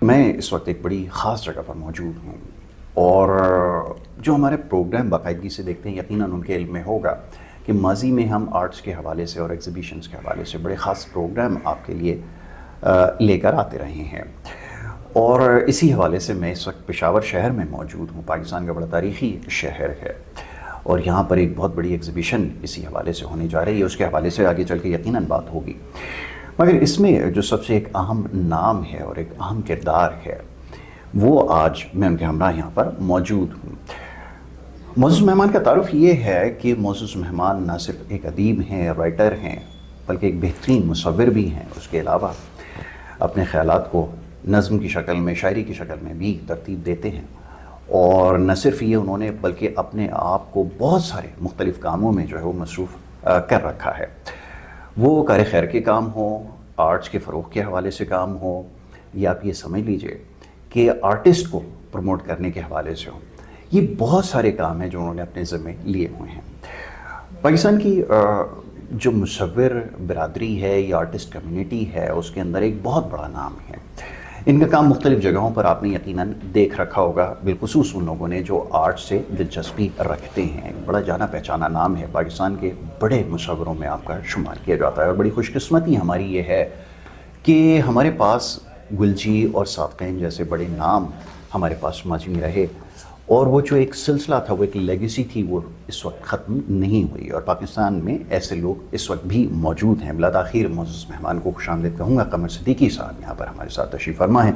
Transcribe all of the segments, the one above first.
میں اس وقت ایک بڑی خاص جگہ پر موجود ہوں، اور جو ہمارے پروگرام باقاعدگی سے دیکھتے ہیں یقیناً ان کے علم میں ہوگا کہ ماضی میں ہم آرٹس کے حوالے سے اور ایگزیبیشنز کے حوالے سے بڑے خاص پروگرام آپ کے لیے لے کر آتے رہے ہیں، اور اسی حوالے سے میں اس وقت پشاور شہر میں موجود ہوں۔ پاکستان کا بڑا تاریخی شہر ہے، اور یہاں پر ایک بہت بڑی ایگزیبیشن اسی حوالے سے ہونے جا رہی ہے۔ اس کے حوالے سے آگے چل کے یقیناً بات ہوگی، مگر اس میں جو سب سے ایک اہم نام ہے اور ایک اہم کردار ہے، وہ آج میں ان کے ہمراہ یہاں پر موجود ہوں۔ معزز مہمان کا تعارف یہ ہے کہ معزز مہمان نہ صرف ایک ادیب ہیں، رائٹر ہیں، بلکہ ایک بہترین مصور بھی ہیں۔ اس کے علاوہ اپنے خیالات کو نظم کی شکل میں، شاعری کی شکل میں بھی ترتیب دیتے ہیں، اور نہ صرف یہ انہوں نے بلکہ اپنے آپ کو بہت سارے مختلف کاموں میں جو ہے وہ مصروف کر رکھا ہے۔ وہ کار خیر کے کام ہوں، آرٹس کے فروغ کے حوالے سے کام ہوں، یا آپ یہ سمجھ لیجئے کہ آرٹسٹ کو پروموٹ کرنے کے حوالے سے ہوں، یہ بہت سارے کام ہیں جو انہوں نے اپنے ذمے لیے ہوئے ہیں۔ پاکستان کی جو مصور برادری ہے یا آرٹسٹ کمیونٹی ہے، اس کے اندر ایک بہت بڑا نام ہے۔ ان کا کام مختلف جگہوں پر آپ نے یقیناً دیکھ رکھا ہوگا، بالخصوص ان لوگوں نے جو آرٹ سے دلچسپی رکھتے ہیں۔ ایک بڑا جانا پہچانا نام ہے، پاکستان کے بڑے مصوروں میں آپ کا شمار کیا جاتا ہے، اور بڑی خوش قسمتی ہماری یہ ہے کہ ہمارے پاس گلجی اور صادقین جیسے بڑے نام ہمارے پاس ماضی میں رہے، اور وہ جو ایک سلسلہ تھا، وہ ایک لیگیسی تھی، وہ اس وقت ختم نہیں ہوئی، اور پاکستان میں ایسے لوگ اس وقت بھی موجود ہیں۔ بلاتاخیر معزز مہمان کو خوش آمدید کہوں گا۔ قمر صدیقی صاحب یہاں پر ہمارے ساتھ تشریف فرما ہیں۔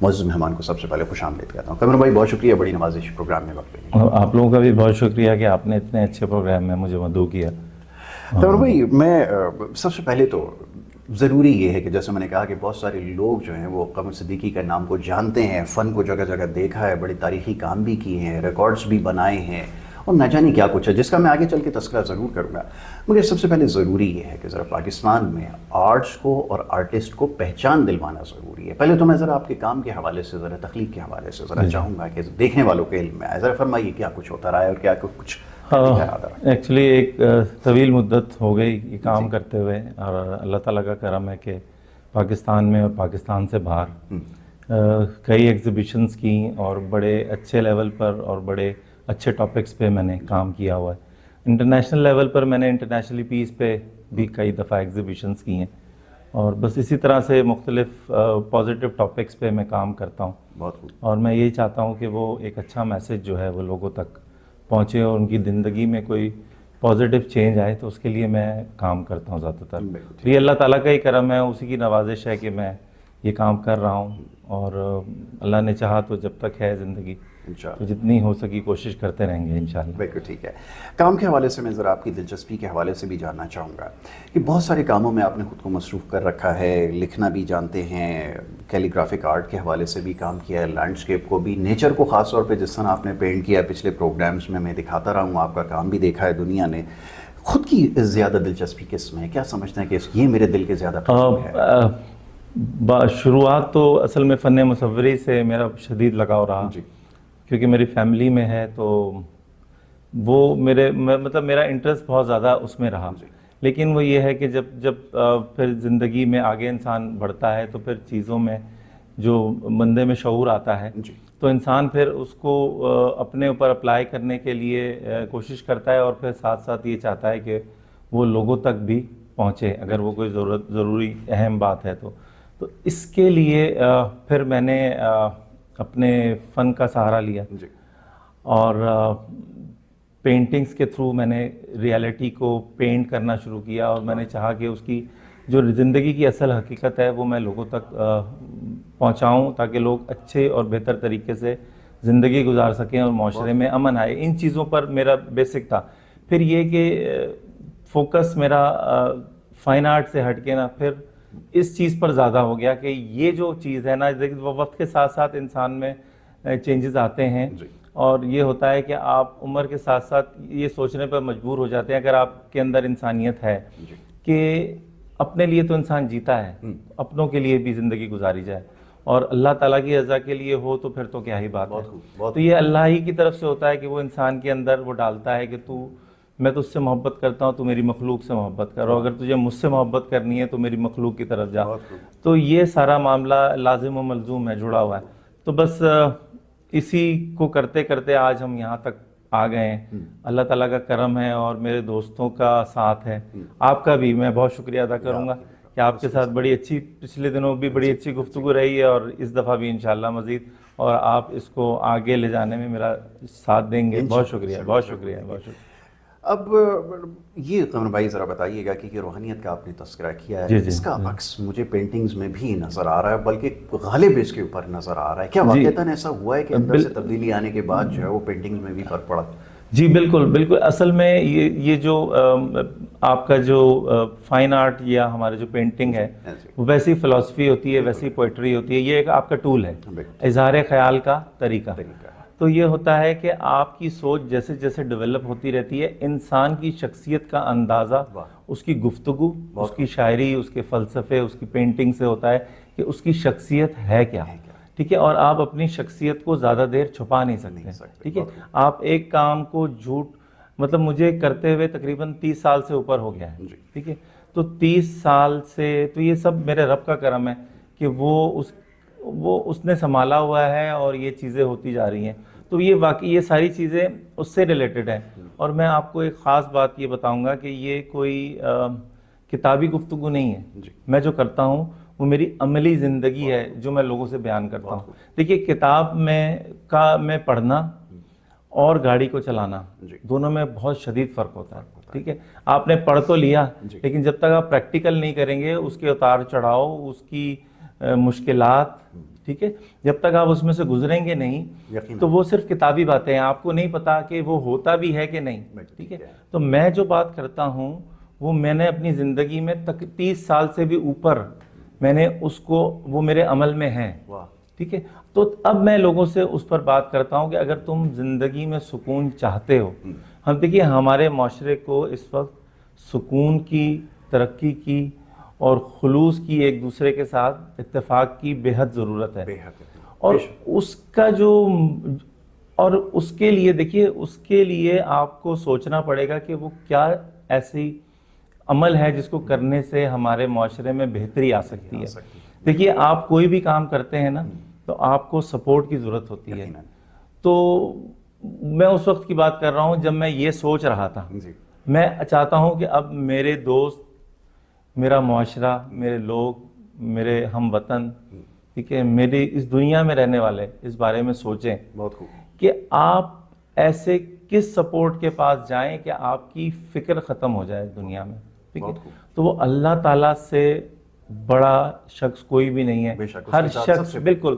معزز مہمان کو سب سے پہلے خوش آمدید کہتا ہوں۔ قمر بھائی بہت شکریہ، بڑی نوازش پروگرام میں وقت دینے۔ آپ لوگوں کا بھی بہت شکریہ کہ آپ نے اتنے اچھے پروگرام میں مجھے مدعو کیا۔ قمر بھائی، میں سب سے پہلے تو ضروری یہ ہے کہ جیسے میں نے کہا کہ بہت سارے لوگ جو ہیں وہ قمر صدیقی کا نام کو جانتے ہیں، فن کو جگہ جگہ دیکھا ہے، بڑے تاریخی کام بھی کیے ہیں، ریکارڈز بھی بنائے ہیں، اور نہ جانے کیا کچھ ہے جس کا میں آگے چل کے تذکرہ ضرور کروں گا۔ مگر سب سے پہلے ضروری یہ ہے کہ ذرا پاکستان میں آرٹس کو اور آرٹسٹ کو پہچان دلوانا ضروری ہے۔ پہلے تو میں ذرا آپ کے کام کے حوالے سے، ذرا تخلیق کے حوالے سے ذرا چاہوں گا کہ دیکھنے والوں کے علم میں آئے۔ ذرا فرمائیے کیا کچھ ہوتا رہا ہے اور کیا کچھ ایکچولی ایک طویل مدت ہو گئی یہ کام کرتے ہوئے، اور اللہ تعالیٰ کا کرم ہے کہ پاکستان میں اور پاکستان سے باہر کئی ایگزیبیشنز کی، اور بڑے اچھے لیول پر اور بڑے اچھے ٹاپکس پہ میں نے کام کیا ہوا ہے۔ انٹرنیشنل لیول پر میں نے انٹرنیشنلی پیس پہ بھی کئی دفعہ ایگزیبیشنز کی ہیں، اور بس اسی طرح سے مختلف پازیٹیو ٹاپکس پہ میں کام کرتا ہوں۔ بہت خوب۔ اور میں یہی چاہتا ہوں کہ وہ ایک اچھا میسج جو ہے وہ لوگوں تک پہنچے، اور ان کی زندگی میں کوئی پازیٹیو چینج آئے، تو اس کے لیے میں کام کرتا ہوں زیادہ تر۔ یہ اللہ تعالیٰ کا ہی کرم ہے، اسی کی نوازش ہے کہ میں یہ کام کر رہا ہوں، اور اللہ نے چاہا تو جب تک ہے زندگی تو جتنی ہو سکی کوشش کرتے رہیں گے انشاءاللہ۔ بالکل ٹھیک ہے۔ کام کے حوالے سے میں ذرا آپ کی دلچسپی کے حوالے سے بھی جاننا چاہوں گا کہ بہت سارے کاموں میں آپ نے خود کو مصروف کر رکھا ہے، لکھنا بھی جانتے ہیں، کیلی گرافک آرٹ کے حوالے سے بھی کام کیا ہے، لینڈسکیپ کو بھی، نیچر کو خاص طور پہ جس طرح آپ نے پینٹ کیا پچھلے پروگرامز میں دکھاتا رہا ہوں، آپ کا کام بھی دیکھا ہے دنیا نے۔ خود کی زیادہ دلچسپی کس میں ہے؟ کیا سمجھتے ہیں کہ یہ میرے دل کے زیادہ قریب ہے؟ شروعات تو اصل میں فن مصوری سے میرا شدید لگاؤ رہا، کیونکہ میری فیملی میں ہے، تو وہ مطلب میرا انٹرسٹ بہت زیادہ اس میں رہا۔ لیکن وہ یہ ہے کہ جب پھر زندگی میں آگے انسان بڑھتا ہے، تو پھر چیزوں میں جو بندے میں شعور آتا ہے، تو انسان پھر اس کو اپنے اوپر اپلائی کرنے کے لیے کوشش کرتا ہے، اور پھر ساتھ ساتھ یہ چاہتا ہے کہ وہ لوگوں تک بھی پہنچے اگر وہ کوئی ضروری اہم بات ہے تو اس کے لیے پھر میں نے اپنے فن کا سہارا لیا، اور پینٹنگز کے تھرو میں نے ریالٹی کو پینٹ کرنا شروع کیا، اور میں نے چاہا کہ اس کی جو زندگی کی اصل حقیقت ہے وہ میں لوگوں تک پہنچاؤں، تاکہ لوگ اچھے اور بہتر طریقے سے زندگی گزار سکیں اور معاشرے میں امن آئے۔ ان چیزوں پر میرا بیسک تھا۔ پھر یہ کہ فوکس میرا فائن آرٹ سے ہٹ کے نا پھر اس چیز پر زیادہ ہو گیا کہ یہ جو چیز ہے نا، وقت کے ساتھ ساتھ انسان میں چینجز آتے ہیں، اور یہ ہوتا ہے کہ آپ عمر کے ساتھ ساتھ یہ سوچنے پر مجبور ہو جاتے ہیں، اگر آپ کے اندر انسانیت ہے کہ اپنے لیے تو انسان جیتا ہے، اپنوں کے لیے بھی زندگی گزاری جائے، اور اللہ تعالیٰ کی رضا کے لیے ہو تو پھر تو کیا ہی بات ہے۔ تو یہ اللہ ہی کی طرف سے ہوتا ہے کہ وہ انسان کے اندر وہ ڈالتا ہے کہ میں تو اس سے محبت کرتا ہوں، تو میری مخلوق سے محبت کر، اور اگر تجھے مجھ سے محبت کرنی ہے تو میری مخلوق کی طرف جا. تو یہ سارا معاملہ لازم و ملزوم ہے، جڑا ہوا ہے. تو بس اسی کو کرتے کرتے آج ہم یہاں تک آ گئے ہیں. اللہ تعالیٰ کا کرم ہے اور میرے دوستوں کا ساتھ ہے. آپ کا بھی میں بہت شکریہ ادا کروں گا کہ آپ کے ساتھ بڑی اچھی، پچھلے دنوں بھی بڑی اچھی گفتگو رہی ہے، اور اس دفعہ بھی انشاءاللہ مزید، اور آپ اس کو آگے لے جانے میں میرا ساتھ دیں گے. بہت شکریہ، بہت شکریہ، بہت شکریہ. اب یہ قمر بھائی ذرا بتائیے گا کہ یہ روحانیت کا آپ نے تذکرہ کیا ہے، اس کا عکس مجھے پینٹنگز میں بھی نظر آ رہا ہے، بلکہ غالب اس کے اوپر نظر آ رہا ہے. کیا واقعتاً ایسا ہوا ہے کہ اندر سے تبدیلی آنے کے بعد جو ہے وہ پینٹنگز میں بھی فرق پڑا؟ جی بالکل بالکل. اصل میں یہ جو آپ کا جو فائن آرٹ یا ہمارے جو پینٹنگ ہے، ویسی فلسفی ہوتی ہے، ویسی پوئٹری ہوتی ہے. یہ ایک آپ کا ٹول ہے، اظہار خیال کا طریقہ. تو یہ ہوتا ہے کہ آپ کی سوچ جیسے جیسے ڈیولپ ہوتی رہتی ہے، انسان کی شخصیت کا اندازہ اس کی گفتگو، اس کی شاعری، اس کے فلسفے، اس کی پینٹنگ سے ہوتا ہے کہ اس کی شخصیت ہے کیا. ٹھیک ہے. اور آپ اپنی شخصیت کو زیادہ دیر چھپا نہیں سکتے. ٹھیک ہے. آپ ایک کام کو جھوٹ، مطلب مجھے کرتے ہوئے تقریباً 30 سال سے اوپر ہو گیا ہے. ٹھیک ہے. تو 30 سال سے تو یہ سب میرے رب کا کرم ہے کہ وہ اس نے سنبھالا ہوا ہے، اور یہ چیزیں ہوتی جا رہی ہیں. تو یہ واقعی یہ ساری چیزیں اس سے ریلیٹڈ ہیں. اور میں آپ کو ایک خاص بات یہ بتاؤں گا کہ یہ کوئی کتابی گفتگو نہیں ہے. میں جو کرتا ہوں وہ میری عملی زندگی ہے جو میں لوگوں سے بیان کرتا ہوں. دیکھیے کتاب میں پڑھنا اور گاڑی کو چلانا دونوں میں بہت شدید فرق ہوتا ہے. ٹھیک ہے. آپ نے پڑھ تو لیا، لیکن جب تک آپ پریکٹیکل نہیں کریں گے، اس کے اتار چڑھاؤ، اس کی مشکلات، ٹھیک ہے، جب تک آپ اس میں سے گزریں گے نہیں، تو وہ صرف کتابی باتیں ہیں. آپ کو نہیں پتا کہ وہ ہوتا بھی ہے کہ نہیں. ٹھیک ہے. تو میں جو بات کرتا ہوں وہ میں نے اپنی زندگی میں 30 سال سے بھی اوپر میں نے اس کو، وہ میرے عمل میں ہیں. ٹھیک ہے. تو اب میں لوگوں سے اس پر بات کرتا ہوں کہ اگر تم زندگی میں سکون چاہتے ہو، ہم دیکھیے ہمارے معاشرے کو اس وقت سکون کی، ترقی کی اور خلوص کی، ایک دوسرے کے ساتھ اتفاق کی بے حد ضرورت ہے. اور اس کا جو، اور اس کے لیے دیکھیے، اس کے لیے آپ کو سوچنا پڑے گا کہ وہ کیا ایسی عمل ہے جس کو کرنے سے ہمارے معاشرے میں بہتری آ سکتی ہے. دیکھیے آپ کوئی بھی کام کرتے ہیں نا، تو آپ کو سپورٹ کی ضرورت ہوتی ہے. تو میں اس وقت کی بات کر رہا ہوں جب میں یہ سوچ رہا تھا. میں چاہتا ہوں کہ اب میرے دوست، میرا معاشرہ، میرے لوگ، میرے ہم وطن، ٹھیک ہے، میری اس دنیا میں رہنے والے اس بارے میں سوچیں کہ آپ ایسے کس سپورٹ کے پاس جائیں کہ آپ کی فکر ختم ہو جائے دنیا میں. ٹھیک ہے. تو وہ اللہ تعالیٰ سے بڑا شخص کوئی بھی نہیں ہے. ہر شخص، بالکل،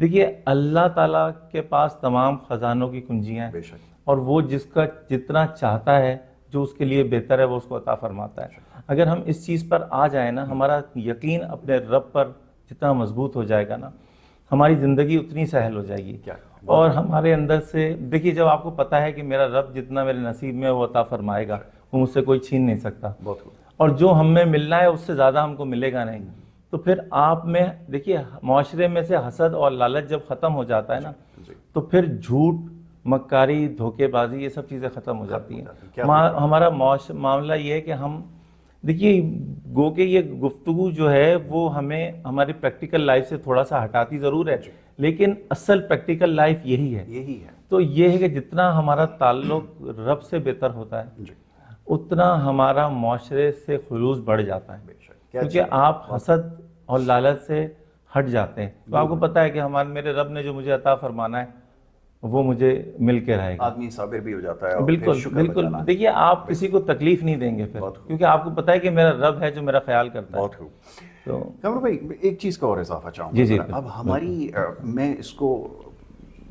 دیکھیے اللہ تعالیٰ کے پاس تمام خزانوں کی کنجیاں ہیں، اور وہ جس کا جتنا چاہتا ہے، جو اس کے لیے بہتر ہے، وہ اس کو عطا فرماتا ہے. اگر ہم اس چیز پر آ جائیں نا، ہمارا یقین اپنے رب پر جتنا مضبوط ہو جائے گا نا، ہماری زندگی اتنی سہل ہو جائے گی. اور ہمارے اندر سے، دیکھیے جب آپ کو پتہ ہے کہ میرا رب جتنا میرے نصیب میں وہ عطا فرمائے گا، وہ مجھ سے کوئی چھین نہیں سکتا، اور جو ہم میں ملنا ہے اس سے زیادہ ہم کو ملے گا نہیں. تو پھر آپ میں دیکھیے معاشرے میں سے حسد اور لالچ جب ختم ہو جاتا ہے نا، تو پھر جھوٹ، مکاری، دھوکے بازی، یہ سب چیزیں ختم ہو جاتی ہیں. ہمارا معاملہ یہ ہے کہ ہم دیکھیے، گو کہ یہ گفتگو جو ہے وہ ہمیں ہماری پریکٹیکل لائف سے تھوڑا سا ہٹاتی ضرور ہے، لیکن اصل پریکٹیکل لائف یہی ہے. تو یہ ہے کہ جتنا ہمارا تعلق رب سے بہتر ہوتا ہے، اتنا ہمارا معاشرے سے خلوص بڑھ جاتا ہے، کیونکہ آپ حسد اور لالچ سے ہٹ جاتے ہیں. تو آپ کو پتہ ہے کہ میرے رب نے جو مجھے عطا فرمانا ہے وہ مجھے مل کے رہے گا. آدمی صابر بھی ہو جاتا ہے. بالکل بالکل. دیکھیے آپ کسی کو تکلیف نہیں دیں گے پھر، کیونکہ آپ کو پتہ ہے کہ میرا رب ہے جو میرا خیال کرتا ہے. بہت خوب. تو کمر بھائی ایک چیز کا اور اضافہ چاہوں گا. اب ہماری، میں اس کو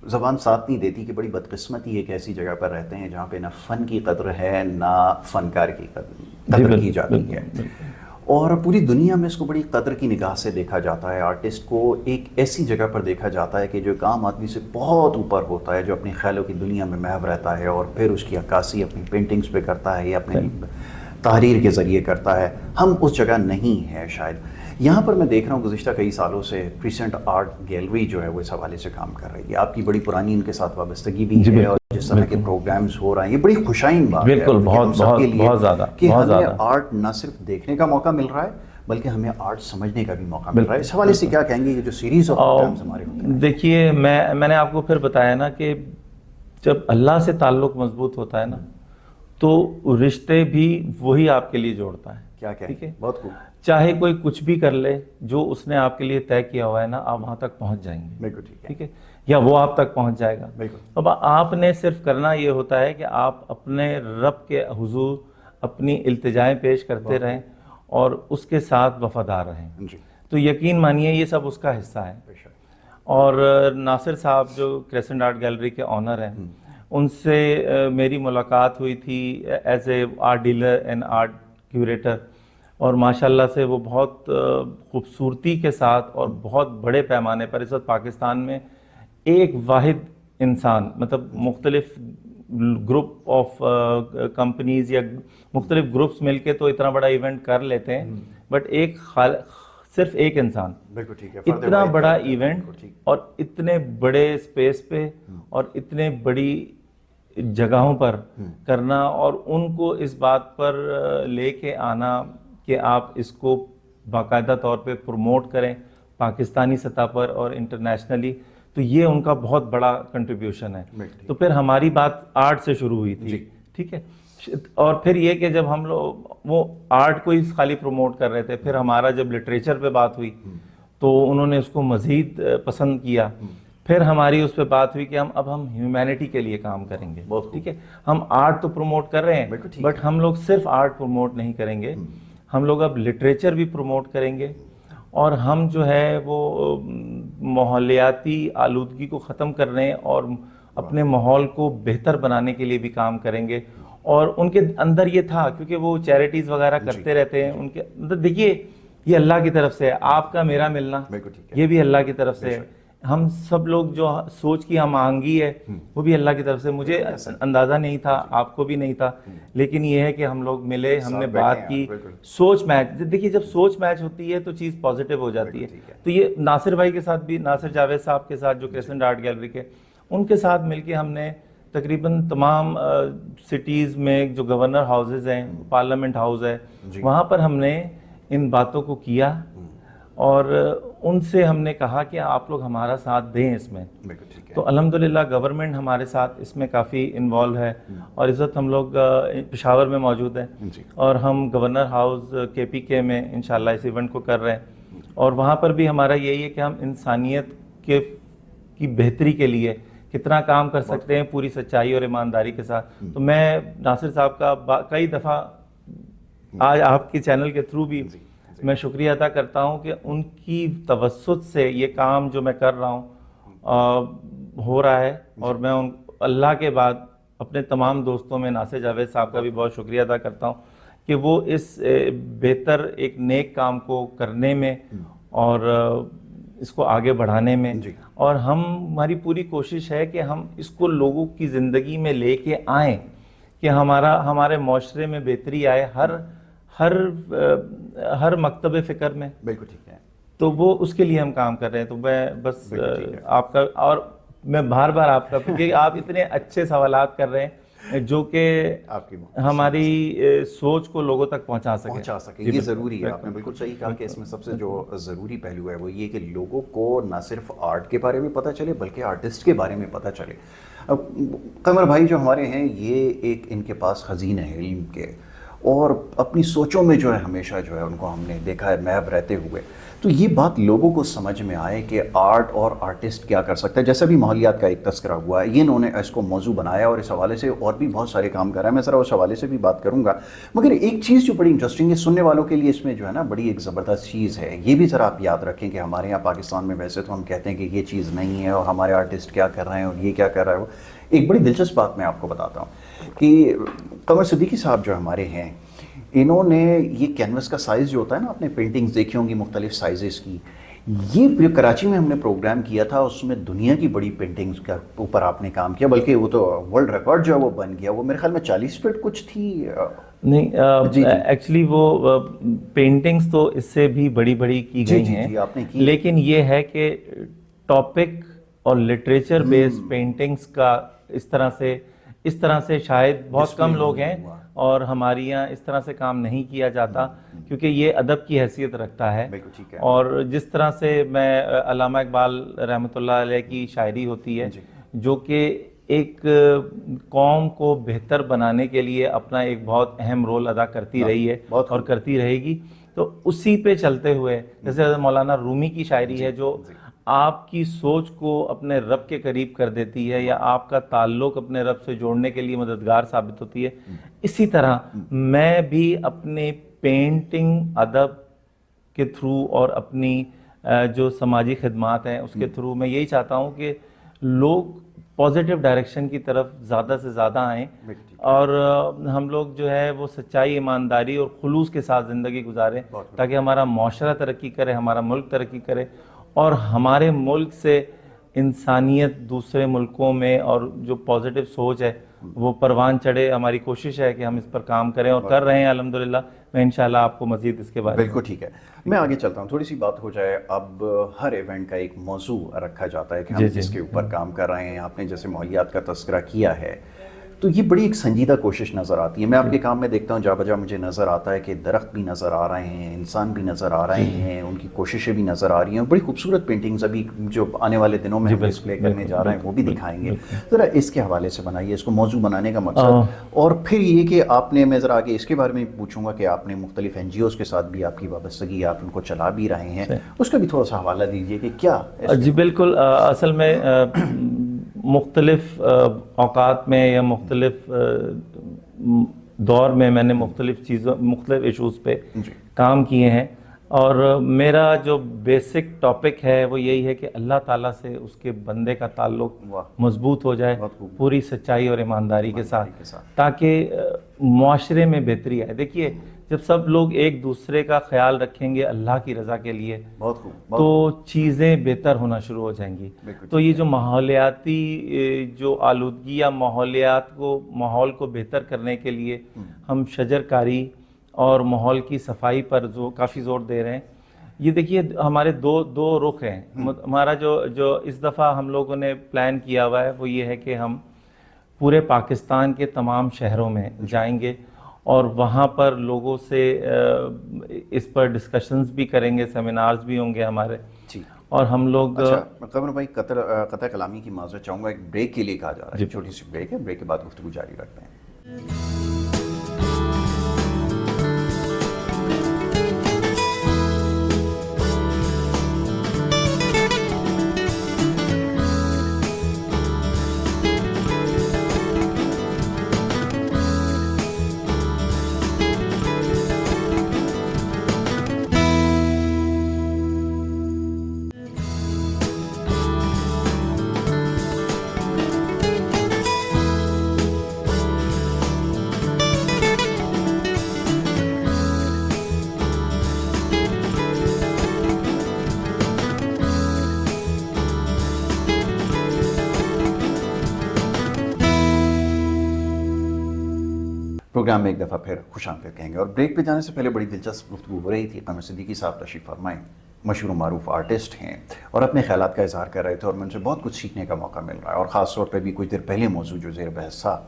زبان ساتھ نہیں دیتی کہ بڑی بدقسمتی ایک ایسی جگہ پر رہتے ہیں جہاں پہ نہ فن کی قدر ہے، نہ فنکار کی قدر کی جاتی ہے، اور پوری دنیا میں اس کو بڑی قدر کی نگاہ سے دیکھا جاتا ہے. آرٹسٹ کو ایک ایسی جگہ پر دیکھا جاتا ہے کہ جو عام آدمی سے بہت اوپر ہوتا ہے، جو اپنی خیالوں کی دنیا میں محو رہتا ہے، اور پھر اس کی عکاسی اپنی پینٹنگز پہ کرتا ہے یا اپنے تحریر کے ذریعے کرتا ہے. ہم اس جگہ نہیں ہیں شاید. یہاں پر میں دیکھ رہا ہوں گزشتہ کئی سالوں سے کریسنٹ آرٹ گیلری جو ہے وہ اس حوالے سے کام کر رہی ہے. آپ کی بڑی پرانی ان کے ساتھ وابستگی بھی ہے, اور جس طرح کے پروگرامز ہو رہے ہیں یہ بڑی خوشائن بات ہے بالکل, بہت زیادہ کہ ہمیں آرٹ نہ صرف دیکھنے کا موقع مل رہا ہے بلکہ ہمیں آرٹ سمجھنے کا بھی موقع مل رہا ہے. اس حوالے سے کیا کہیں گے یہ جو سیریز آف پروگرامز ہمارے ہوتے ہیں؟ دیکھیے میں نے آپ کو پھر بتایا نا کہ جب اللہ سے تعلق مضبوط ہوتا ہے نا تو رشتے بھی وہی آپ کے لیے جوڑتا ہے. کیا ٹھیک ہے, بہت خوب. چاہے کوئی کچھ بھی کر لے, جو اس نے آپ کے لیے طے کیا ہوا ہے نا آپ وہاں تک پہنچ جائیں گے. بالکل ٹھیک ہے, یا وہ آپ تک پہنچ جائے گا. اب آپ نے صرف کرنا یہ ہوتا ہے کہ آپ اپنے رب کے حضور اپنی التجائیں پیش کرتے رہیں اور اس کے ساتھ وفادار رہیں. تو یقین مانیے یہ سب اس کا حصہ ہے. اور ناصر صاحب جو کریسنٹ آرٹ گیلری کے آنر ہیں, ان سے میری ملاقات ہوئی تھی as a art dealer and art curator, اور ماشاءاللہ سے وہ بہت خوبصورتی کے ساتھ اور بہت بڑے پیمانے پر اس وقت پاکستان میں ایک واحد انسان, مطلب مختلف گروپ آف کمپنیز یا مختلف گروپس مل کے تو اتنا بڑا ایونٹ کر لیتے ہیں, بٹ صرف ایک انسان اتنا بڑا ایونٹ اور اتنے بڑے اسپیس پہ اور اتنے بڑی جگہوں پر کرنا, اور ان کو اس بات پر لے کے آنا کہ آپ اس کو باقاعدہ طور پہ پروموٹ کریں پاکستانی سطح پر اور انٹرنیشنلی, تو یہ ان کا بہت بڑا کنٹریبیوشن ہے. تو پھر ہماری بات آرٹ سے شروع ہوئی تھی. ٹھیک ہے, اور پھر یہ کہ جب ہم لوگ وہ آرٹ کو ہی خالی پروموٹ کر رہے تھے, پھر ہمارا جب لٹریچر پہ بات ہوئی تو انہوں نے اس کو مزید پسند کیا. پھر ہماری اس پہ بات ہوئی کہ اب ہم ہیومینٹی کے لیے کام کریں گے. ٹھیک ہے, ہم آرٹ تو پروموٹ کر رہے ہیں بٹ ہم لوگ صرف آرٹ پروموٹ نہیں کریں گے, ہم لوگ اب لٹریچر بھی پروموٹ کریں گے, اور ہم جو ہے وہ ماحولیاتی آلودگی کو ختم کرنے اور اپنے ماحول کو بہتر بنانے کے لیے بھی کام کریں گے. اور ان کے اندر یہ تھا کیونکہ وہ چیریٹیز وغیرہ کرتے رہتے ہیں, ان کے اندر دیکھیے یہ اللہ کی طرف سے ہے, آپ کا میرا ملنا یہ بھی اللہ کی طرف سے ہے. ہم سب لوگ جو سوچ کی ہم آہنگی ہے وہ بھی اللہ کی طرف سے, مجھے اندازہ نہیں تھا, آپ کو بھی نہیں تھا, لیکن یہ ہے کہ ہم لوگ ملے, ہم نے بات کی, سوچ میچ. دیکھیے جب سوچ میچ ہوتی ہے تو چیز پازیٹیو ہو جاتی ہے. تو یہ ناصر بھائی کے ساتھ بھی, ناصر جاوید صاحب کے ساتھ جو کریسنٹ آرٹ گیلری کے, ان کے ساتھ مل کے ہم نے تقریباً تمام سٹیز میں جو گورنر ہاؤسز ہیں, پارلیمنٹ ہاؤس ہے, وہاں پر ہم نے ان باتوں کو کیا, اور ان سے ہم نے کہا کہ آپ لوگ ہمارا ساتھ دیں اس میں. تو الحمدللہ گورنمنٹ ہمارے ساتھ اس میں کافی انوالو ہے, اور اس وقت ہم لوگ پشاور میں موجود ہیں, اور ہم گورنر ہاؤس KPK میں انشاءاللہ اس ایونٹ کو کر رہے ہیں, اور وہاں پر بھی ہمارا یہی ہے کہ ہم انسانیت کی بہتری کے لیے کتنا کام کر سکتے ہیں پوری سچائی اور ایمانداری کے ساتھ. تو میں ناصر صاحب کا کئی دفعہ آج آپ کے چینل کے تھرو بھی میں شکریہ ادا کرتا ہوں کہ ان کی توسط سے یہ کام جو میں کر رہا ہوں ہو رہا ہے, اور میں اللہ کے بعد اپنے تمام دوستوں میں ناصر جاوید صاحب کا بھی بہت شکریہ ادا کرتا ہوں کہ وہ اس بہتر ایک نیک کام کو کرنے میں اور اس کو آگے بڑھانے میں, اور ہماری پوری کوشش ہے کہ ہم اس کو لوگوں کی زندگی میں لے کے آئیں کہ ہمارے معاشرے میں بہتری آئے ہر مکتب فکر میں. بالکل ٹھیک ہے, تو وہ اس کے لیے ہم کام کر رہے ہیں. تو میں بس آپ کا, اور میں بار بار آپ کا, کیونکہ آپ اتنے اچھے سوالات کر رہے ہیں جو کہ ہماری سوچ کو لوگوں تک پہنچا سکے. یہ ضروری ہے, آپ نے بالکل صحیح کہا کہ اس میں سب سے جو ضروری پہلو ہے وہ یہ کہ لوگوں کو نہ صرف آرٹ کے بارے میں پتہ چلے بلکہ آرٹسٹ کے بارے میں پتہ چلے. قمر بھائی جو ہمارے ہیں یہ ایک ان کے پاس خزینہ ہے علم کے, اور اپنی سوچوں میں جو ہے ہمیشہ جو ہے ان کو ہم نے دیکھا ہے محب رہتے ہوئے. تو یہ بات لوگوں کو سمجھ میں آئے کہ آرٹ اور آرٹسٹ کیا کر سکتا ہے. جیسا بھی ماحولیات کا ایک تذکرہ ہوا ہے, یہ انہوں نے اس کو موضوع بنایا اور اس حوالے سے اور بھی بہت سارے کام کر رہا ہے. میں ذرا اس حوالے سے بھی بات کروں گا, مگر ایک چیز جو بڑی انٹرسٹنگ ہے سننے والوں کے لیے اس میں جو ہے نا بڑی ایک زبردست چیز ہے, یہ بھی ذرا آپ یاد رکھیں کہ ہمارے یہاں پاکستان میں ویسے تو ہم کہتے ہیں کہ یہ چیز نہیں ہے اور ہمارے آرٹسٹ کیا کر رہے ہیں اور یہ کیا کر رہا ہے. ایک بڑی دلچسپ بات میں آپ کو بتاتا ہوں کہ قمر صدیقی صاحب جو ہمارے ہیں, انہوں نے یہ کینوس کا سائز جو ہوتا ہے نا, آپ نے پینٹنگز دیکھی ہوں گی مختلف سائزز کی, یہ کراچی میں ہم نے پروگرام کیا تھا, اس میں دنیا کی بڑی پینٹنگز کے اوپر آپ نے کام کیا, بلکہ وہ تو ورلڈ ریکارڈ جو ہے وہ بن گیا. وہ میرے خیال میں 40 فٹ کچھ تھی, نہیں ایکچولی وہ پینٹنگز تو اس سے بھی بڑی بڑی کی گئی ہیں، آپ نے کی، لیکن یہ ہے کہ ٹاپک اور لٹریچر بیس پینٹنگز کا اس طرح سے شاید بہت کم لوگ ہیں، اور ہمارے یہاں اس طرح سے کام نہیں کیا جاتا کیونکہ یہ ادب کی حیثیت رکھتا ہے. اور جس طرح سے میں علامہ اقبال رحمۃ اللہ علیہ کی شاعری ہوتی ہے جو کہ ایک قوم کو بہتر بنانے کے لیے اپنا ایک بہت اہم رول ادا کرتی رہی ہے اور کرتی رہے گی، تو اسی پہ چلتے ہوئے جیسے مولانا رومی کی شاعری ہے جو آپ کی سوچ کو اپنے رب کے قریب کر دیتی ہے یا آپ کا تعلق اپنے رب سے جوڑنے کے لیے مددگار ثابت ہوتی ہے، اسی طرح میں بھی اپنے پینٹنگ ادب کے تھرو اور اپنی جو سماجی خدمات ہیں اس کے تھرو میں یہی چاہتا ہوں کہ لوگ پازیٹیو ڈائریکشن کی طرف زیادہ سے زیادہ آئیں، اور ہم لوگ جو ہے وہ سچائی، ایمانداری اور خلوص کے ساتھ زندگی گزاریں تاکہ ہمارا معاشرہ ترقی کرے، ہمارا ملک ترقی کرے، اور ہمارے ملک سے انسانیت دوسرے ملکوں میں اور جو پازیٹیو سوچ ہے وہ پروان چڑھے. ہماری کوشش ہے کہ ہم اس پر کام کریں اور کر رہے ہیں الحمدللہ. میں انشاءاللہ آپ کو مزید اس کے بارے میں بالکل ٹھیک ہے. میں آگے چلتا ہوں، تھوڑی سی بات ہو جائے. اب ہر ایونٹ کا ایک موضوع رکھا جاتا ہے کہ ہم اس کے اوپر کام کر رہے ہیں. آپ نے جیسے ماحولیات کا تذکرہ کیا ہے تو یہ بڑی ایک سنجیدہ کوشش نظر آتی ہے. میں آپ کے کام میں دیکھتا ہوں جا بجا مجھے نظر آتا ہے کہ درخت بھی نظر آ رہے ہیں، انسان بھی نظر آ رہے ہیں، ان کی کوششیں بھی نظر آ رہی ہیں. بڑی خوبصورت پینٹنگز ابھی جو آنے والے دنوں میں ہم ڈسپلے کرنے جا رہے ہیں وہ بھی دکھائیں گے. ذرا اس کے حوالے سے بنائیے، اس کو موضوع بنانے کا مقصد، اور پھر یہ کہ آپ نے، میں ذرا آگے اس کے بارے میں پوچھوں گا کہ آپ نے مختلف NGOs کے ساتھ بھی آپ کی وابستگی، آپ ان کو چلا بھی رہے ہیں، اس کا بھی تھوڑا سا حوالہ دیجیے کہ کیا. جی بالکل. اصل میں مختلف اوقات میں یا مختلف دور میں نے مختلف ایشوز پہ کام کیے ہیں، اور میرا جو بیسک ٹاپک ہے وہ یہی ہے کہ اللہ تعالیٰ سے اس کے بندے کا تعلق مضبوط ہو جائے پوری سچائی اور ایمانداری کے ساتھ تاکہ معاشرے میں بہتری آئے. دیکھیے جب سب لوگ ایک دوسرے کا خیال رکھیں گے اللہ کی رضا کے لیے تو چیزیں بہتر ہونا شروع ہو جائیں گی. تو یہ جو ماحولیاتی جو آلودگی یا ماحول کو بہتر کرنے کے لیے ہم شجر کاری اور ماحول کی صفائی پر کافی زور دے رہے ہیں. یہ دیکھیے ہمارے دو رخ ہیں. ہمارا جو اس دفعہ ہم لوگوں نے پلان کیا ہوا ہے وہ یہ ہے کہ ہم پورے پاکستان کے تمام شہروں میں جائیں گے اور وہاں پر لوگوں سے اس پر ڈسکشنز بھی کریں گے، سیمینارز بھی ہوں گے ہمارے. اور ہم لوگ قمر بھائی قطع کلامی کی معذرت چاہوں گا، ایک بریک کے لیے کہا جا رہا ہے، چھوٹی سی بریک ہے، بریک کے بعد گفتگو جاری رکھتے ہیں. پروگرام میں ایک دفعہ پھر خوش آمدید کہیں گے، اور بریک پہ جانے سے پہلے بڑی دلچسپ گفتگو ہو رہی تھی. قمر صدیقی صاحب تشریف فرمائیں، مشہور و معروف آرٹسٹ ہیں اور اپنے خیالات کا اظہار کر رہے تھے، اور میں ان سے بہت کچھ سیکھنے کا موقع مل رہا ہے. اور خاص طور پہ بھی کچھ دیر پہلے موضوع جو زیر بحث تھا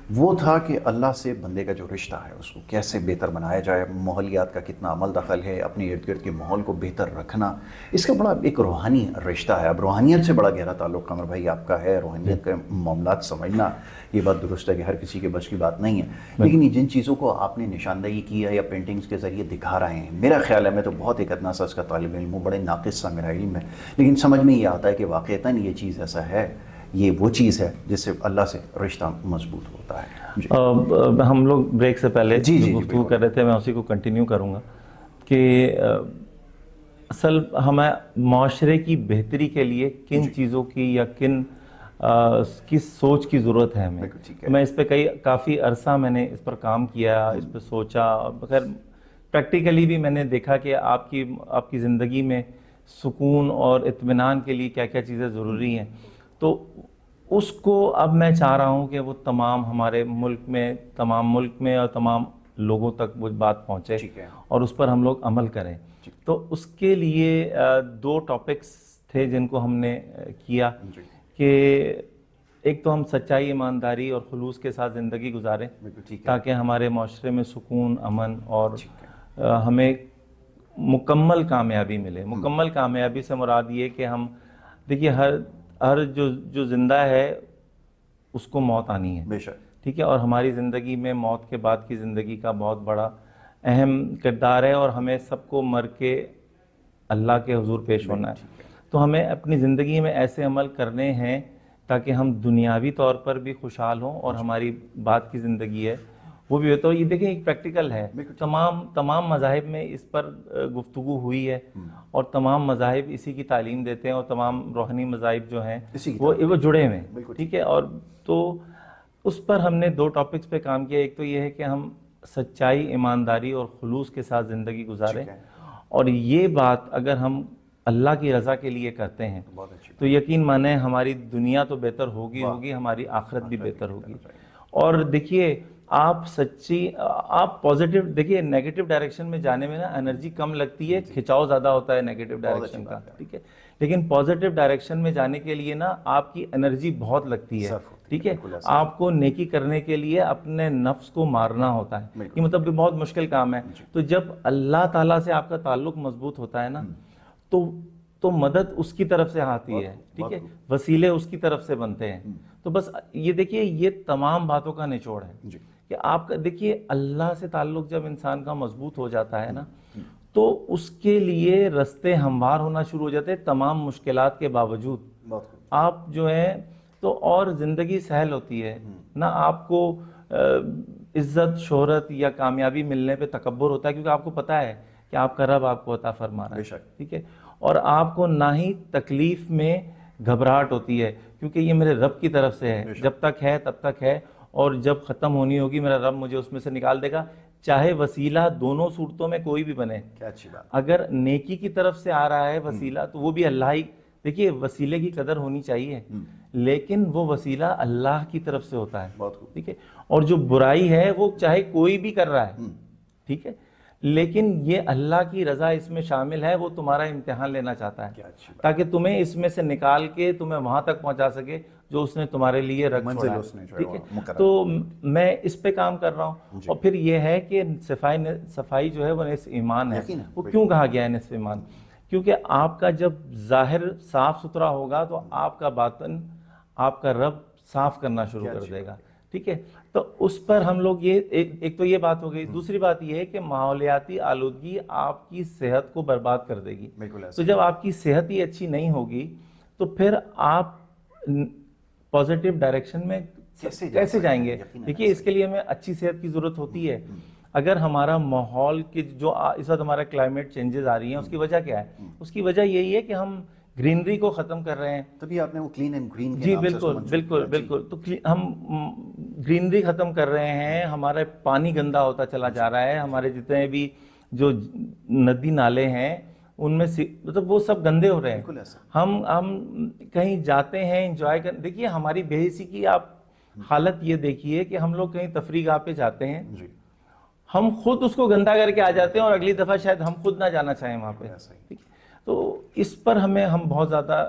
وہ تھا کہ اللہ سے بندے کا جو رشتہ ہے اس کو کیسے بہتر بنایا جائے، ماحولیات کا کتنا عمل دخل ہے، اپنے ارد گرد کے ماحول کو بہتر رکھنا، اس کا بڑا ایک روحانی رشتہ ہے. اب روحانیت سے بڑا گہرا تعلق قمر بھائی آپ کا ہے، روحانیت کے معاملات سمجھنا یہ بات درست ہے کہ ہر کسی کے بس کی بات نہیں ہے، لیکن یہ جن چیزوں کو آپ نے نشاندہی کی ہے یا پینٹنگز کے ذریعے دکھا رہے ہیں، میرا خیال ہے، میں تو بہت ایک ادنا سا اس کا طالب علم ہوں، بڑے ناقص سا میرا علم ہے، لیکن سمجھ میں یہ آتا ہے کہ واقعتاً یہ چیز ایسا ہے، یہ وہ چیز ہے جس سے اللہ سے رشتہ مضبوط ہوتا ہے. ہم لوگ بریک سے پہلے گفتگو کر رہے تھے، میں اسی کو کنٹینیو کروں گا کہ اصل ہمیں معاشرے کی بہتری کے لیے کن چیزوں کی یا کس سوچ کی ضرورت ہے ہمیں. میں اس پہ کافی عرصہ میں نے اس پر کام کیا، اس پہ سوچا، اور بغیر پریکٹیکلی بھی میں نے دیکھا کہ آپ کی زندگی میں سکون اور اطمینان کے لیے کیا کیا چیزیں ضروری ہیں. تو اس کو اب میں چاہ رہا ہوں کہ وہ تمام ہمارے ملک میں اور تمام لوگوں تک وہ بات پہنچے اور اس پر ہم لوگ عمل کریں. تو اس کے لیے 2 ٹاپکس تھے جن کو ہم نے کیا کہ ایک تو ہم سچائی، ایمانداری اور خلوص کے ساتھ زندگی گزاریں تاکہ ہمارے معاشرے میں سکون، امن اور ہمیں مکمل کامیابی ملے. مکمل کامیابی سے مراد یہ کہ ہم دیکھیے ہر جو زندہ ہے اس کو موت آنی ہے، ٹھیک ہے، اور ہماری زندگی میں موت کے بعد کی زندگی کا بہت بڑا اہم کردار ہے اور ہمیں سب کو مر کے اللہ کے حضور پیش ہونا ہے. تو ہمیں اپنی زندگی میں ایسے عمل کرنے ہیں تاکہ ہم دنیاوی طور پر بھی خوشحال ہوں اور ہماری بعد کی زندگی ہے وہ بھی ہوتا ہے. یہ دیکھیں ایک پریکٹیکل ہے، تمام مذاہب میں اس پر گفتگو ہوئی ہے اور تمام مذاہب اسی کی تعلیم دیتے ہیں اور تمام روحانی مذاہب جو ہیں وہ جڑے ہوئے ہیں، ٹھیک ہے. اور تو اس پر ہم نے 2 ٹاپکس پہ کام کیا. ایک تو یہ ہے کہ ہم سچائی، ایمانداری اور خلوص کے ساتھ زندگی گزاریں، اور یہ بات اگر ہم اللہ کی رضا کے لیے کرتے ہیں تو یقین مانیں ہماری دنیا تو بہتر ہوگی ہماری آخرت بھی بہتر ہوگی. اور دیکھیے آپ پازیٹیو، دیکھیے نیگیٹو ڈائریکشن میں جانے میں نا انرجی کم لگتی ہے، کھچاؤ زیادہ ہوتا ہے نیگیٹو ڈائریکشن کا، ٹھیک ہے. لیکن پازیٹیو ڈائریکشن میں جانے کے لیے نا آپ کی انرجی بہت لگتی ہے، ٹھیک ہے. آپ کو نیکی کرنے کے لیے اپنے نفس کو مارنا ہوتا ہے، یہ مطلب بہت مشکل کام ہے. تو جب اللہ تعالیٰ سے آپ کا تعلق مضبوط ہوتا ہے نا تو مدد اس کی طرف سے آتی ہے، ٹھیک ہے، وسیلے اس کی طرف سے بنتے ہیں. تو بس یہ دیکھیے یہ تمام باتوں کا نچوڑ ہے کہ آپ کا دیکھیے اللہ سے تعلق جب انسان کا مضبوط ہو جاتا ہے نا تو اس کے لیے رستے ہموار ہونا شروع ہو جاتے ہیں تمام مشکلات کے باوجود. آپ جو ہیں تو اور زندگی سہل ہوتی ہے نہ آپ کو عزت، شہرت یا کامیابی ملنے پہ تکبر ہوتا ہے کیونکہ آپ کو پتہ ہے کہ آپ کا رب آپ کو عطا فرما رہا ہے، ٹھیک ہے. اور آپ کو نہ ہی تکلیف میں گھبراہٹ ہوتی ہے کیونکہ یہ میرے رب کی طرف سے ہے، جب تک ہے تب تک ہے اور جب ختم ہونی ہوگی میرا رب مجھے اس میں سے نکال دے گا، چاہے وسیلہ دونوں صورتوں میں کوئی بھی بنے. اگر نیکی کی طرف سے آ رہا ہے وسیلہ تو وہ بھی اللہ ہی، دیکھیے وسیلے کی قدر ہونی چاہیے لیکن وہ وسیلہ اللہ کی طرف سے ہوتا ہے، ٹھیک ہے. اور جو برائی ہے وہ چاہے کوئی بھی کر رہا ہے، ٹھیک ہے، لیکن یہ اللہ کی رضا اس میں شامل ہے، وہ تمہارا امتحان لینا چاہتا ہے تاکہ تمہیں اس میں سے نکال کے تمہیں وہاں تک پہنچا سکے جو اس نے تمہارے لیے رکھ چھوڑا ہے، ٹھیک ہے. تو میں اس پہ کام کر رہا ہوں. اور پھر یہ ہے کہ صفائی جو ہے وہ نصف ایمان ہے. وہ کیوں کہا گیا ہے نصف ایمان؟ کیونکہ آپ کا جب ظاہر صاف ستھرا ہوگا تو آپ کا باطن آپ کا رب صاف کرنا شروع کر دے گا، ٹھیک ہے. تو اس پر ہم لوگ یہ ایک تو یہ بات ہو گئی. دوسری بات یہ ہے کہ ماحولیاتی آلودگی آپ کی صحت کو برباد کر دے گی. تو جب آپ کی صحت ہی اچھی نہیں ہوگی تو پھر آپ پازیٹیو ڈائریکشن میں کیسے جائیں گے؟ دیکھیے اس کے لیے ہمیں اچھی صحت کی ضرورت ہوتی ہے. اگر ہمارا ماحول کی جو اس وقت ہمارا کلائمیٹ چینجز آ رہی ہیں اس کی وجہ کیا ہے؟ اس کی وجہ یہی ہے کہ ہم گرینری کو ختم کر رہے ہیں. تبھی آپ نے وہ کلین اینڈ گرین جی بالکل تو ہم گرینری ختم کر رہے ہیں، ہمارا پانی گندا ہوتا چلا جا رہا ہے، ہمارے جتنے بھی جو ندی نالے ہیں ان میں مطلب وہ سب گندے ہو رہے ہیں. ہم کہیں جاتے ہیں انجوائے کر، دیکھیے ہماری بے حسی کی آپ حالت یہ دیکھیے کہ ہم لوگ کہیں تفریح گاہ پہ جاتے ہیں، ہم خود اس کو گندا کر کے آ جاتے ہیں اور اگلی دفعہ شاید ہم خود نہ جانا چاہیں وہاں پہ. تو اس پر ہم بہت زیادہ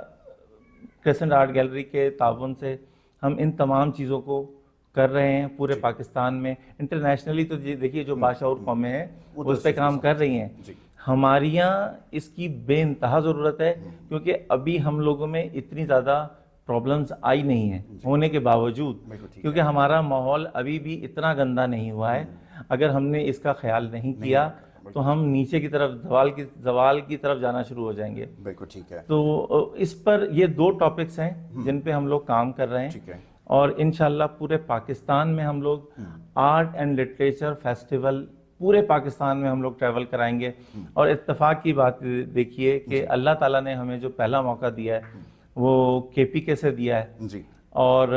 کریسنٹ آرٹ گیلری کے تعاون سے ہم ان تمام چیزوں کو کر رہے ہیں پورے پاکستان میں. انٹرنیشنلی تو دیکھیے جو باشعور قومیں ہیں وہ اس پہ کام کر رہی ہیں. ہمارے یہاں اس کی بے انتہا ضرورت ہے کیونکہ ابھی ہم لوگوں میں اتنی زیادہ پرابلمز آئی نہیں ہیں ہونے کے باوجود، کیونکہ ہمارا ماحول ابھی بھی اتنا گندا نہیں ہوا ہے. اگر ہم نے اس کا خیال نہیں کیا تو ہم نیچے کی طرف زوال کی طرف جانا شروع ہو جائیں گے. بالکل ٹھیک ہے. تو اس پر یہ 2 ٹاپکس ہیں جن پہ ہم لوگ کام کر رہے ہیں اور انشاءاللہ پورے پاکستان میں ہم لوگ آرٹ اینڈ لٹریچر فیسٹیول پورے پاکستان میں ہم لوگ ٹریول کرائیں گے. اور اتفاق کی بات دیکھیے کہ اللہ تعالیٰ نے ہمیں جو پہلا موقع دیا ہے وہ KPK سے دیا ہے اور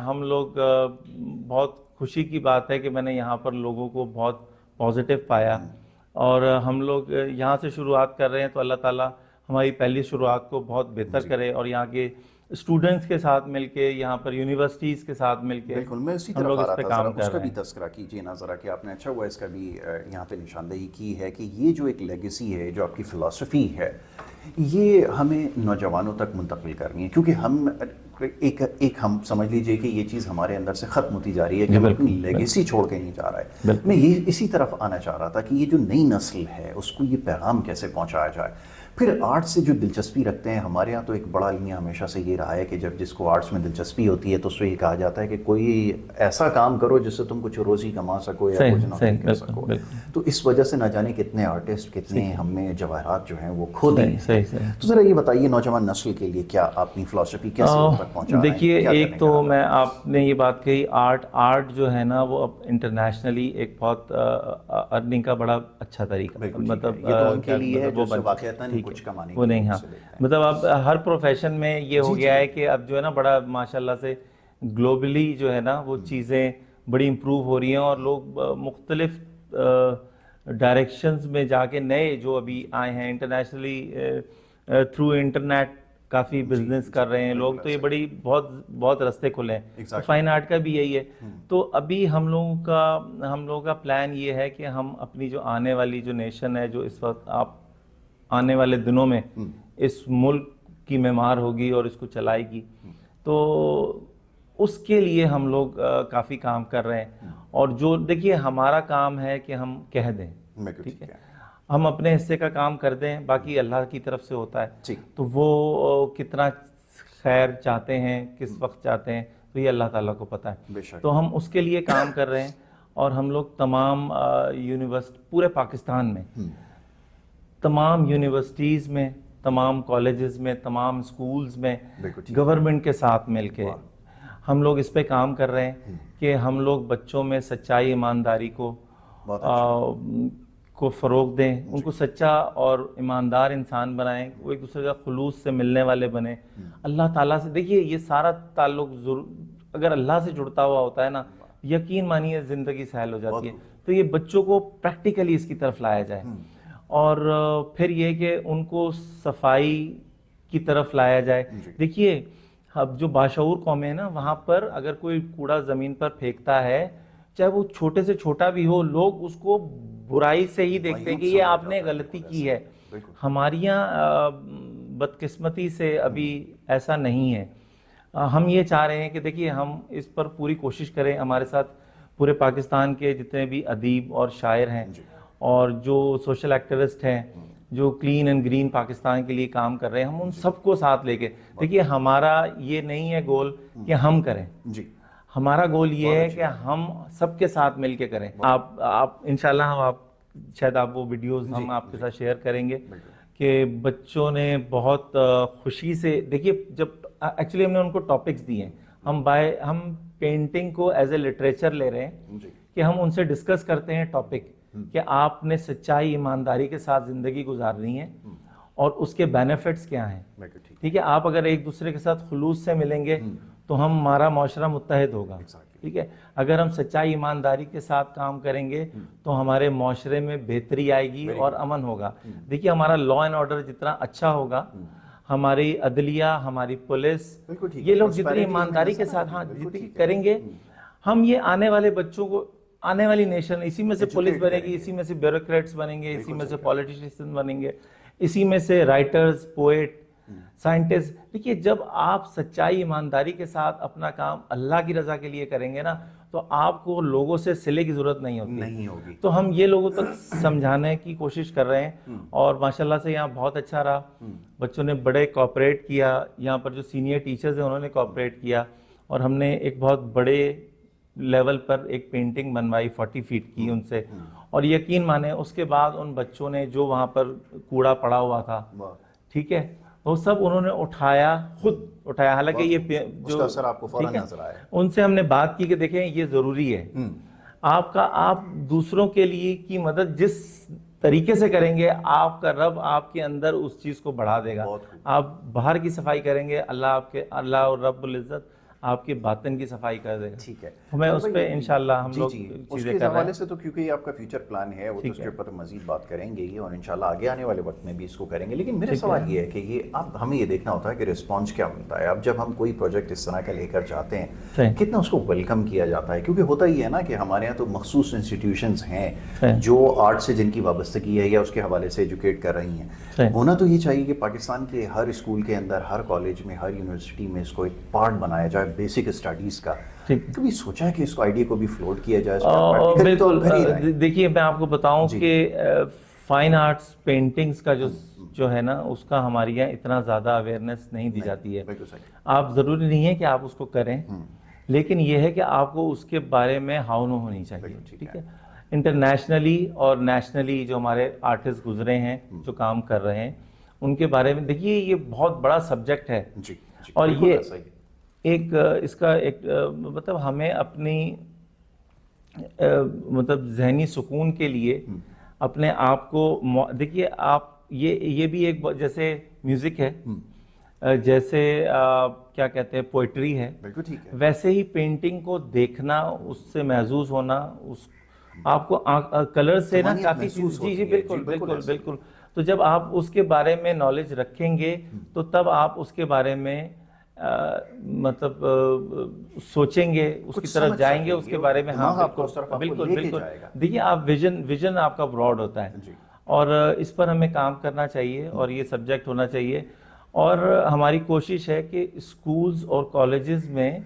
ہم لوگ بہت خوشی کی بات ہے کہ میں نے یہاں پر لوگوں کو بہت پازیٹیو پایا اور ہم لوگ یہاں سے شروعات کر رہے ہیں تو اللہ تعالیٰ ہماری پہلی شروعات کو بہت بہتر کرے اور یہاں کے اسٹوڈنٹس کے ساتھ مل کے یہاں پر یونیورسٹیز کے ساتھ مل کے بالکل میں اسی ہم طرف لوگ آ اس رہا پہ تھا، کام ذرا کر اس کا رہے بھی ہیں. تذکرہ کیجیے نا ذرا کہ آپ نے اچھا ہوا اس کا بھی یہاں پہ نشاندہی کی ہے کہ یہ جو ایک لیگیسی ہے، جو آپ کی فلسفی ہے، یہ ہمیں نوجوانوں تک منتقل کرنی ہے، کیونکہ ہم ایک ہم سمجھ لیجئے کہ یہ چیز ہمارے اندر سے ختم ہوتی جا رہی ہے کہ ہم اپنی لیگیسی چھوڑ کے نہیں جا رہے. میں یہ اسی طرف آنا چاہ رہا تھا کہ یہ جو نئی نسل ہے اس کو یہ پیغام کیسے پہنچایا جائے. پھر آرٹ سے جو دلچسپی رکھتے ہیں، ہمارے ہاں تو ایک بڑا المیہ ہمیشہ سے یہ رہا ہے کہ جب جس کو آرٹس میں دلچسپی ہوتی ہے تو اس سے یہ کہا جاتا ہے کہ کوئی ایسا کام کرو جس سے تم کچھ روزی کما سکو یا کچھ نوکری کر سکو. تو اس وجہ سے نہ جانے کتنے آرٹسٹ، کتنے ہم میں جواہرات جو ہیں وہ کھو دیے ہیں. تو ذرا یہ بتائیے نوجوان نسل کے لیے کیا اپنی فلسفی کیسے ان تک پہنچا رہے ہیں؟ دیکھیے ایک تو میں آپ نے یہ بات کہی، آرٹ جو ہے نا وہ اب انٹرنیشنلی ایک بہت ارننگ کا بڑا اچھا طریقہ، مطلب یہ تو ان کے لیے ہے جو واقعتاً کچھ کمانے وہ نہیں. ہاں مطلب اب ہر پروفیشن میں یہ ہو گیا ہے کہ اب جو ہے نا بڑا ماشاءاللہ سے گلوبلی جو ہے نا وہ چیزیں بڑی امپروو ہو رہی ہیں، اور لوگ مختلف ڈائریکشنز میں جا کے نئے جو ابھی آئے ہیں انٹرنیشنلی تھرو انٹرنیٹ کافی بزنس کر رہے ہیں لوگ. تو یہ بڑی بہت رستے کھلے ہیں. فائن آرٹ کا بھی یہی ہے. تو ابھی ہم لوگوں کا پلان یہ ہے کہ ہم اپنی جو آنے والی جو نیشن ہے، جو اس وقت آپ آنے والے دنوں میں اس ملک کی معمار ہوگی اور اس کو چلائے گی، تو اس کے لیے ہم لوگ کافی کام کر رہے ہیں. اور جو دیکھیے ہمارا کام ہے کہ ہم کہہ دیں، ٹھیک ہے، ہم اپنے حصے کا کام کر دیں، باقی اللہ کی طرف سے ہوتا ہے. تو وہ کتنا خیر چاہتے ہیں، کس وقت چاہتے ہیں، تو یہ اللہ تعالیٰ کو پتہ ہے. تو ہم اس کے لیے کام کر رہے ہیں. اور ہم لوگ تمام پورے پاکستان میں تمام یونیورسٹیز میں، تمام کالجز میں، تمام سکولز میں گورنمنٹ کے ساتھ مل کے ہم لوگ اس پہ کام کر رہے ہیں کہ ہم لوگ بچوں میں سچائی، ایمانداری کو فروغ دیں، ان کو سچا اور ایماندار انسان بنائیں، وہ ایک دوسرے کا خلوص سے ملنے والے بنیں. اللہ تعالیٰ سے دیکھیے یہ سارا تعلق اگر اللہ سے جڑتا ہوا ہوتا ہے نا، یقین مانیے زندگی سہل ہو جاتی ہے. تو یہ بچوں کو پریکٹیکلی اس کی طرف لایا جائے، اور پھر یہ کہ ان کو صفائی کی طرف لایا جائے. دیکھیے اب جو باشعور قومیں ہیں نا، وہاں پر اگر کوئی کوڑا زمین پر پھینکتا ہے، چاہے وہ چھوٹے سے چھوٹا بھی ہو، لوگ اس کو برائی سے ہی دیکھتے ہیں کہ یہ آپ نے غلطی کی ہے. ہماری یہاں بدقسمتی سے ابھی ایسا نہیں ہے. ہم یہ چاہ رہے ہیں کہ دیکھیے ہم اس پر پوری کوشش کریں. ہمارے ساتھ پورے پاکستان کے جتنے بھی ادیب اور شاعر ہیں اور جو سوشل ایکٹیوسٹ ہیں، جو کلین اینڈ گرین پاکستان کے لیے کام کر رہے ہیں، ہم ان سب کو ساتھ لے کے دیکھیے ہمارا یہ نہیں ہے گول کہ ہم کریں، ہمارا گول یہ ہے کہ ہم سب کے ساتھ مل کے کریں. آپ انشاءاللہ شاید آپ وہ ویڈیوز ہم آپ کے ساتھ شیئر کریں گے کہ بچوں نے بہت خوشی سے دیکھیے، جب ایکچولی ہم نے ان کو ٹاپکس دیے ہیں، ہم پینٹنگ کو ایز اے لٹریچر لے رہے ہیں کہ ہم ان سے ڈسکس کرتے ہیں ٹاپک کہ آپ نے سچائی، ایمانداری کے ساتھ زندگی گزارنی ہے اور اس کے بینیفٹس کیا ہیں. ٹھیک ہے، آپ اگر ایک دوسرے کے ساتھ خلوص سے ملیں گے تو ہمارا معاشرہ متحد ہوگا. ٹھیک ہے، اگر ہم سچائی، ایمانداری کے ساتھ کام کریں گے تو ہمارے معاشرے میں بہتری آئے گی اور امن ہوگا. دیکھیے ہمارا لا اینڈ آرڈر جتنا اچھا ہوگا، ہماری عدلیہ، ہماری پولیس، یہ لوگ جتنی ایمانداری کے ساتھ جتنی کریں گے، ہم یہ آنے والے بچوں کو، آنے والی نیشن اسی میں سے پولیس بنے گی، اسی میں سے بیوروکریٹس بنیں گے، اسی میں سے پولیٹیشین بنیں گے، اسی میں سے رائٹرز، پوئٹ، سائنٹسٹ. دیکھیے جب آپ سچائی، ایمانداری کے ساتھ اپنا کام اللہ کی رضا کے لیے کریں گے نا، تو آپ کو لوگوں سے صلے کی ضرورت نہیں ہوتی. تو ہم یہ لوگوں تک سمجھانے کی کوشش کر رہے ہیں، اور ماشاءاللہ سے یہاں بہت اچھا رہا. بچوں نے بڑے کوآپریٹ کیا، یہاں پر جو سینئر ٹیچرز ہیں انہوں نے کوآپریٹ کیا، اور ہم نے ایک بہت بڑے لیول پر ایک پینٹنگ بنوائی 40 فیٹ کی ان سے. اور یقین مانیں اس کے بعد ان بچوں نے جو وہاں پر کوڑا پڑا ہوا تھا، ٹھیک ہے، وہ سب انہوں نے خود اٹھایا. حالانکہ یہ جو ان سے ہم نے بات کی کہ دیکھیں یہ ضروری ہے، آپ دوسروں کے لیے کی مدد جس طریقے سے کریں گے، آپ کا رب آپ کے اندر اس چیز کو بڑھا دے گا. آپ باہر کی صفائی کریں گے، اللہ اور رب العزت آپ کے باطن کی صفائی کر دے گا. ٹھیک ہے, ہمیں اس پہ انشاءاللہ ہم لوگ اس کے حوالے سے تو کیونکہ یہ آپ کا فیوچر پلان ہے, وہ تو اس کے اوپر مزید بات کریں گے ہی, اور انشاءاللہ آگے آنے والے وقت میں بھی اس کو کریں گے. لیکن میرا سوال یہ ہے کہ یہ اب ہمیں یہ دیکھنا ہوتا ہے کہ رسپانس کیا ملتا ہے. اب جب ہم کوئی پروجیکٹ اس طرح کا لے کر جاتے ہیں, کتنا اس کو ویلکم کیا جاتا ہے, کیونکہ ہوتا ہی ہے نا کہ ہمارے یہاں تو مخصوص انسٹیٹیوشنز ہیں جو آرٹ سے جن کی وابستگی ہے یا اس کے حوالے سے ایجوکیٹ کر رہی ہیں. ہونا تو یہ چاہیے کہ پاکستان کے ہر اسکول کے اندر, ہر کالج میں, ہر یونیورسٹی میں اس کو ایک پارٹ بنایا جائے بیسک اسٹڈیز کا. کبھی سوچا ہے کہ اس کو آئیڈیا کو بھی فلوٹ کیا جائے؟ بالکل. دیکھیے میں آپ کو بتاؤں کہ فائن آرٹس پینٹنگز کا جو ہے نا, اس کا ہمارے یہاں اتنا زیادہ اویئرنیس نہیں دی جاتی ہے. آپ ضروری نہیں ہے کہ آپ اس کو کریں, لیکن یہ ہے کہ آپ کو اس کے بارے میں ہاؤنو ہونی چاہیے. ٹھیک ہے, انٹرنیشنلی اور نیشنلی جو ہمارے آرٹسٹ گزرے ہیں, جو کام کر رہے ہیں, ان کے بارے میں دیکھیے یہ بہت بڑا سبجیکٹ ہے. اور یہ ایک اس کا ایک مطلب ہمیں اپنی مطلب ذہنی سکون کے لیے اپنے آپ کو دیکھیے, آپ یہ بھی ایک جیسے میوزک ہے, جیسے کیا کہتے ہیں پوئٹری ہے, ویسے ہی پینٹنگ کو دیکھنا, اس سے محظوظ ہونا, اس آپ کو کلر سے نا کافی چیز. جی بالکل بالکل بالکل. تو جب آپ اس کے بارے میں نالج رکھیں گے تو تب آپ اس کے بارے میں مطلب سوچیں گے, اس کی طرف جائیں گے, اس کے بارے میں. ہاں بالکل بالکل. دیکھیے آپ ویژن آپ کا براڈ ہوتا ہے, اور اس پر ہمیں کام کرنا چاہیے, اور یہ سبجیکٹ ہونا چاہیے. اور ہماری کوشش ہے کہ اسکولز اور کالجز میں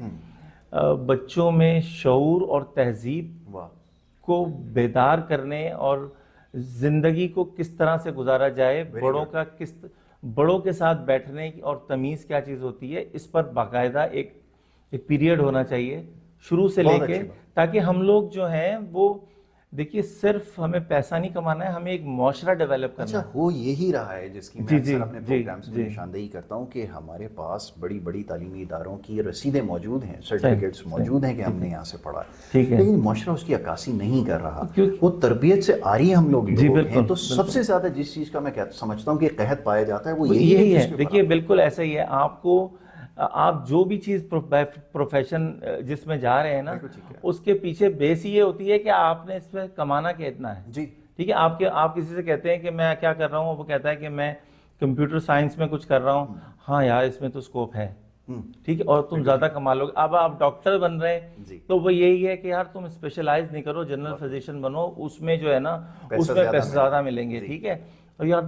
بچوں میں شعور اور تہذیب کو بیدار کرنے, اور زندگی کو کس طرح سے گزارا جائے, بڑوں کے ساتھ بیٹھنے اور تمیز کیا چیز ہوتی ہے, اس پر باقاعدہ ایک پیریڈ ہونا چاہیے شروع سے لے کے, تاکہ ہم لوگ جو ہیں وہ دیکھیے صرف ہمیں پیسہ نہیں کمانا ہے, ہمیں ایک معاشرہ ڈیولپ کرنا ہے. وہ یہی رہا ہے جس کی میں اکثر اپنے پروگرامز میں نشاندہی کرتا ہوں کہ ہمارے پاس بڑی بڑی تعلیمی اداروں کی رسیدیں موجود ہیں, سرٹیفکیٹس موجود ہیں کہ ہم نے یہاں سے پڑھا ہے, لیکن معاشرہ اس کی عکاسی نہیں کر رہا. وہ تربیت سے آ رہی ہے, ہم لوگ ہیں. تو سب سے زیادہ جس چیز کا میں سمجھتا ہوں کہ قحط پایا جاتا ہے وہ یہی ہے. دیکھیے بالکل ایسا ہی ہے. آپ جو بھی چیز پروفیشن جس میں جا رہے ہیں نا, اس کے پیچھے بیس یہ ہوتی ہے کہ آپ نے اس میں کمانا کتنا ہے. ٹھیک ہے, آپ کسی سے کہتے ہیں کہ میں کیا کر رہا ہوں, وہ کہتا ہے کہ میں کمپیوٹر سائنس میں کچھ کر رہا ہوں. ہاں یار اس میں تو اسکوپ ہے, ٹھیک ہے, اور تم زیادہ کما لو گے. اب آپ ڈاکٹر بن رہے ہیں تو وہ یہی ہے کہ یار تم اسپیشلائز نہیں کرو, جنرل فزیشین بنو, اس میں جو ہے نا اس میں پیسے زیادہ ملیں گے. ٹھیک ہے, اور یار